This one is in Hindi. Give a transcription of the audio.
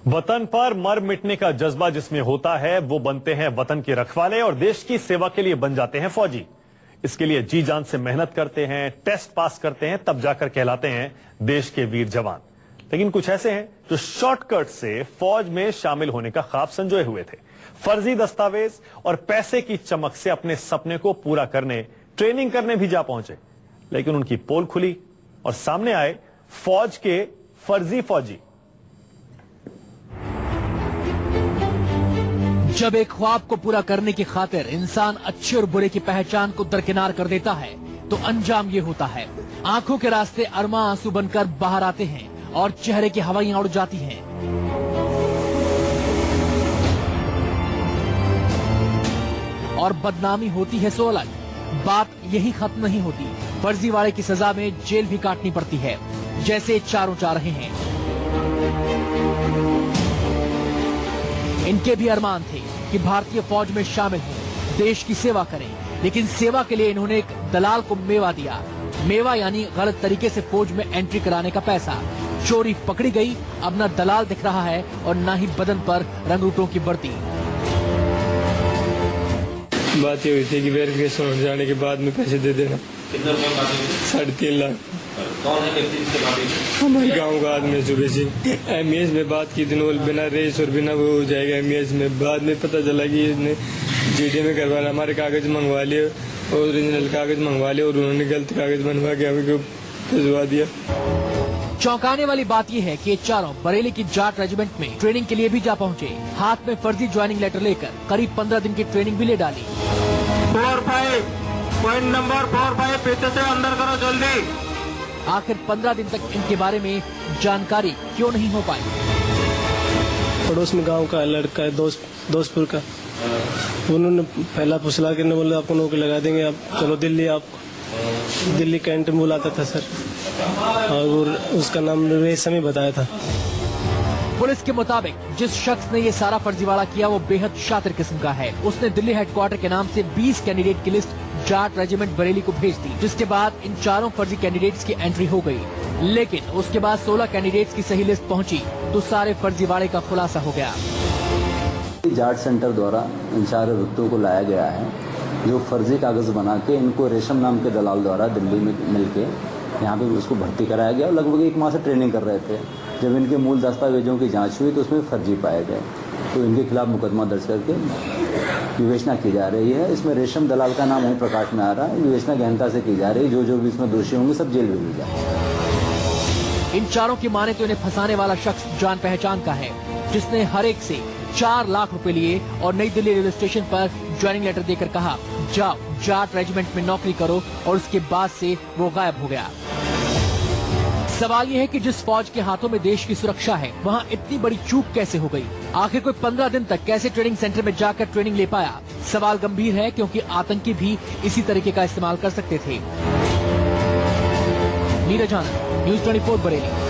वतन पर मर मिटने का जज्बा जिसमें होता है वो बनते हैं वतन के रखवाले और देश की सेवा के लिए बन जाते हैं फौजी। इसके लिए जी जान से मेहनत करते हैं, टेस्ट पास करते हैं, तब जाकर कहलाते हैं देश के वीर जवान। लेकिन कुछ ऐसे हैं जो शॉर्टकट से फौज में शामिल होने का ख्वाब संजोए हुए थे। फर्जी दस्तावेज और पैसे की चमक से अपने सपने को पूरा करने, ट्रेनिंग करने भी जा पहुंचे, लेकिन उनकी पोल खुली और सामने आए फौज के फर्जी फौजी। जब एक ख्वाब को पूरा करने की खातिर इंसान अच्छे और बुरे की पहचान को दरकिनार कर देता है तो अंजाम ये होता है, आंखों के रास्ते अरमा आंसू बनकर बाहर आते हैं और चेहरे की हवाइयां उड़ जाती हैं। और बदनामी होती है सो अलग। बात यही खत्म नहीं होती, फर्जीवाड़े की सजा में जेल भी काटनी पड़ती है, जैसे चारों जा रहे हैं। इनके भी अरमान थे कि भारतीय फौज में शामिल हों, देश की सेवा करें, लेकिन सेवा के लिए इन्होंने एक दलाल को मेवा दिया। मेवा यानी गलत तरीके से फौज में एंट्री कराने का पैसा। चोरी पकड़ी गई, अब न दलाल दिख रहा है और न ही बदन पर रंगरूटों की वर्दी। बात ये हुई थी कि वेरिफिकेशन हो जाने के बाद में पैसे दे देना। कितना रुपए बाकी? 3.5 लाख। कौन है व्यक्ति जिसके बाकी? हमारे गांव का आदमी सुबह से एमईएस में बात की थी, बिना रेस और बिना वो हो जाएगा एमईएस में। बाद में पता चला कि इसने जीडी में करवाना, हमारे कागज मंगवा लिए, ओरिजिनल कागज मंगवा लिए और उन्होंने गलत कागज बनवा के हमें को भिजवा दिया। चौंकाने वाली बात यह है कि ये चारों बरेली की जाट रेजिमेंट में ट्रेनिंग के लिए भी जा पहुंचे। हाथ में फर्जी ज्वाइनिंग लेटर लेकर करीब 15 दिन की ट्रेनिंग भी ले डाली। 4-5 पॉइंट नंबर 4-5 पीछे से अंदर करो जल्दी। आखिर 15 दिन तक इनके बारे में जानकारी क्यों नहीं हो पाई? पड़ोस में गांव का लड़का है, दोस्तपुर का, उन्होंने पहला फुसला के बोले आपको नौकरी लगा देंगे, आप चलो दिल्ली। आप दिल्ली कैंटीन बुलाता था सर, और उसका नाम रेशम ही बताया था। पुलिस के मुताबिक जिस शख्स ने ये सारा फर्जीवाड़ा किया वो बेहद शातिर किस्म का है। उसने दिल्ली हेडक्वार्टर के नाम से 20 कैंडिडेट की लिस्ट जाट रेजिमेंट बरेली को भेज दी, जिसके बाद इन चारों फर्जी कैंडिडेट्स की एंट्री हो गई। लेकिन उसके बाद 16 कैंडिडेट्स की सही लिस्ट पहुंची तो सारे फर्जीवाड़े का खुलासा हो गया। जाट सेंटर द्वारा इन चार व्यक्तियों को लाया गया है जो फर्जी कागज बना के इनको रेशम नाम के दलाल द्वारा दिल्ली में मिलके यहाँ पे उसको भर्ती कराया गया और लगभग 1 माह से ट्रेनिंग कर रहे थे। जब इनके मूल दस्तावेजों की जांच हुई तो उसमें फर्जी पाए गए, तो इनके खिलाफ मुकदमा दर्ज करके विवेचना की जा रही है। इसमें रेशम दलाल का नाम ओम प्रकाश में आ रहा है। विवेचना गहनता से की जा रही है, जो भी इसमें दोषी होंगे सब जेल भेजे जाएंगे। इन चारों की माने तो इन्हें फंसाने वाला शख्स जान पहचान का है, जिसने हर एक से 4 लाख रुपए लिए और नई दिल्ली रेलवे स्टेशन पर ज्वाइनिंग लेटर देकर कहा जाओ जाट रेजिमेंट में नौकरी करो, और उसके बाद से वो गायब हो गया। सवाल यह है कि जिस फौज के हाथों में देश की सुरक्षा है वहाँ इतनी बड़ी चूक कैसे हो गई? आखिर कोई 15 दिन तक कैसे ट्रेनिंग सेंटर में जाकर ट्रेनिंग ले पाया? सवाल गंभीर है, क्योंकि आतंकी भी इसी तरीके का इस्तेमाल कर सकते थे। नीरज आनंद, न्यूज़ 24 बरेली।